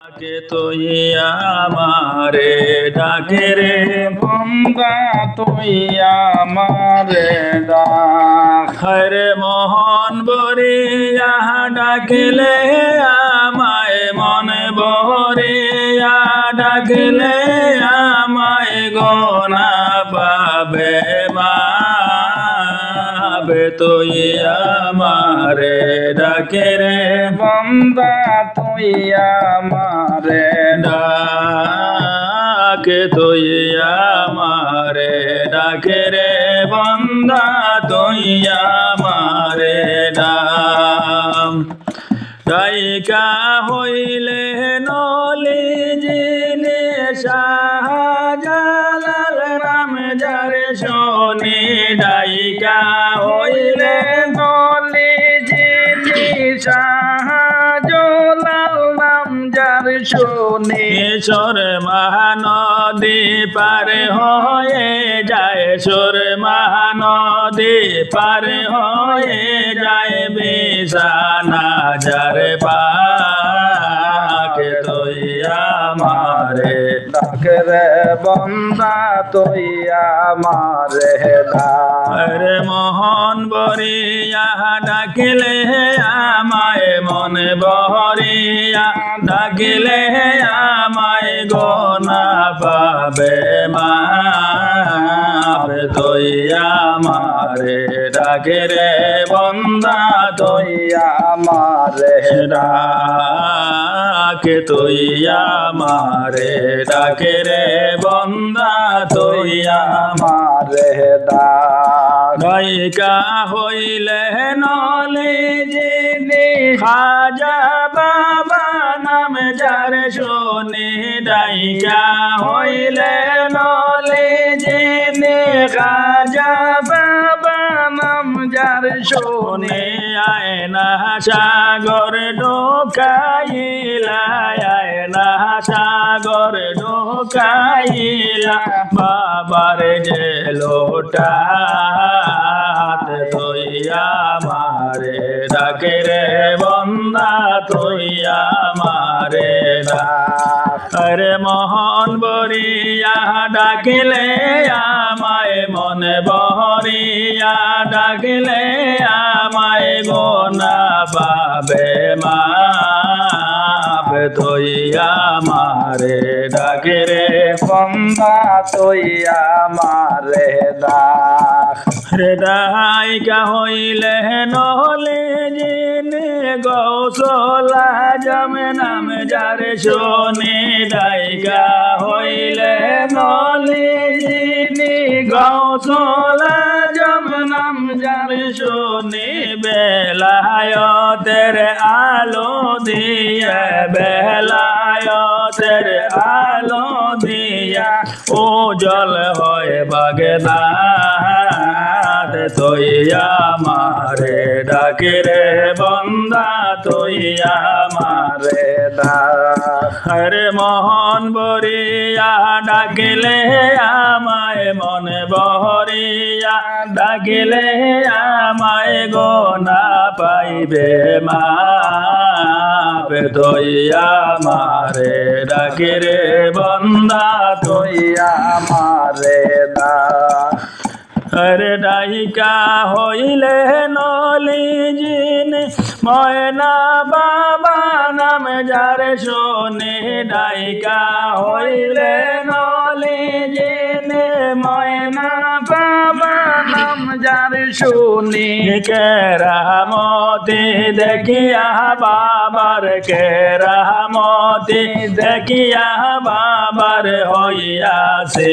কে তুই আমারে ডাকে রে বন্দা তুই আমারে ডাক। হরে মোহন বরিয়া ডাকিলে আমায় মনে বরিয়া ডাকিলে আমায় গোনা পাবে মাবে তুই আমারে ডাকে রে বন্দা তুই আমারে ডাকে তুই আমারে ডাকে রে বন্দা তুই আমারে ডাইকা হইলে নলি জিনে শাহজালাল নাম যারে শোনে ডাইকা হইলে নলি জিনি শাহজালাল নাম যার শুনি সুর মহানদী পার হয়ে যায় সুর মহানদী পার হয়ে যায় বিছানা যার পাকে তুই আমারে ডাকে রে বন্দা তুই আমারে ডাক। হরে মোহন বরিয়া ডাকিলে আমায় মনে বহরিয়া ডাকিলে আমায় গোনা পাবে মাবে তুই আমারে ডাকে রে বন্দা তুই আমারে ডাকে তুই আমারে ডাকে রে বন্দা তুই আমারে ডাক। ডাইকা হইলে নলে জিনি খাজা বাবা নাম যার শোনে ডাইকা হইলে নলে জিনি খাজা বাবা নাম যার শোনে আয়না সাগর ঢোকাইলা আয়না সাগর ঢোকাইলা বাবার যে লোটা তুই আমারে ডাকে রে বন্দা তুই আমারে ডাক। হরে মোহন বরিয়া ডাকিলে আমায় মনে বহরিয়া ডাকিলে আমায় গোনা পাবে মাবে তুই আমারে ডাকে রে বন্দা তুই আমারে ডাক। রে ডাইকা হইলে নহলে জিনে গৌসলা জমে নাম যার শোনে ডাইকা হইলে নলে জিনে গৌসলা জম নাম যার শোনে বেলায়তের আলো দিয়ে বেলায়তের আলো দিয়া ও জল হয় বাগদা তুই আমারে ডাকে রে বন্দা তুই আমারে ডাক। হরে মোহন বরিয়া ডাকিলে আমায় মনে বহরিয়া ডাকিলে আমায় গোনা পাইবে মাবে তুই আমারে ডাকে রে বন্দা তুই আমারে ডাক। হরে ডাইকা হইলে নলি জিনে ময়না বাবা নাম যার শোনে ডাইকা হইলে নলি জিনে ময়না বাবা নাম যার শুনি কেরামতি দেখিয়া বাবার কেরামতি দেখিয়া বাবার হইয়াছে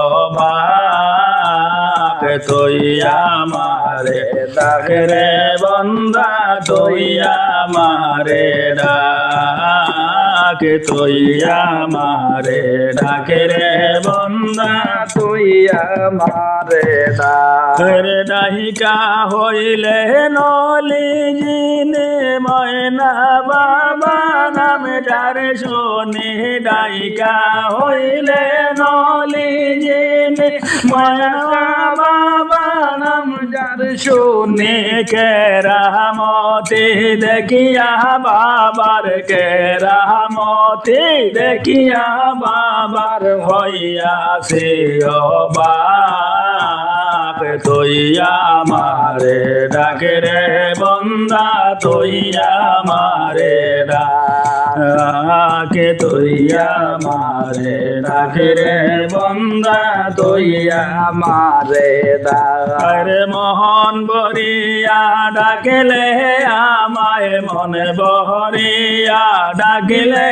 অবাক তুই আমারে ডাকে রে বন্দা তুই আমারে ডাকে তুই আমারে ডাকে রে বন্দা তুই আমারে ডাক। রে ডাইকা হইলে নলি জিনে ময়না বাবা নাম যার শুনি ডাইকা হইলে নলি জিনি ময়না বাবা নাম যার শুনি কেরামতি দেখিয়া বাবার কেরামতি দেখিয়া বাবার হইয়াছে অবাক তৈয়া মারে ডাকে রে বন্দা তৈয়া মারে ডাকে তৈয়া মারে ডাকে রে বন্দা তৈয়া মারে আরে মোহন বরিয়া ডাকিলে আমায় মনে বহরিয়া ডাকিলে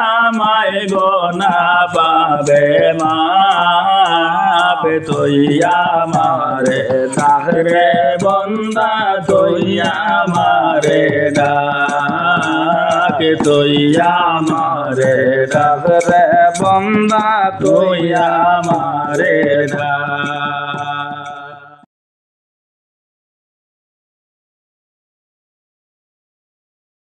আমায় গোনা পাবে মাপে তৈয়া মারে ডাকরে বন্দা তৈয়া মারে ডাকে তৈয়া মারে ডাকরে বন্দা তৈয়া মারে ডাক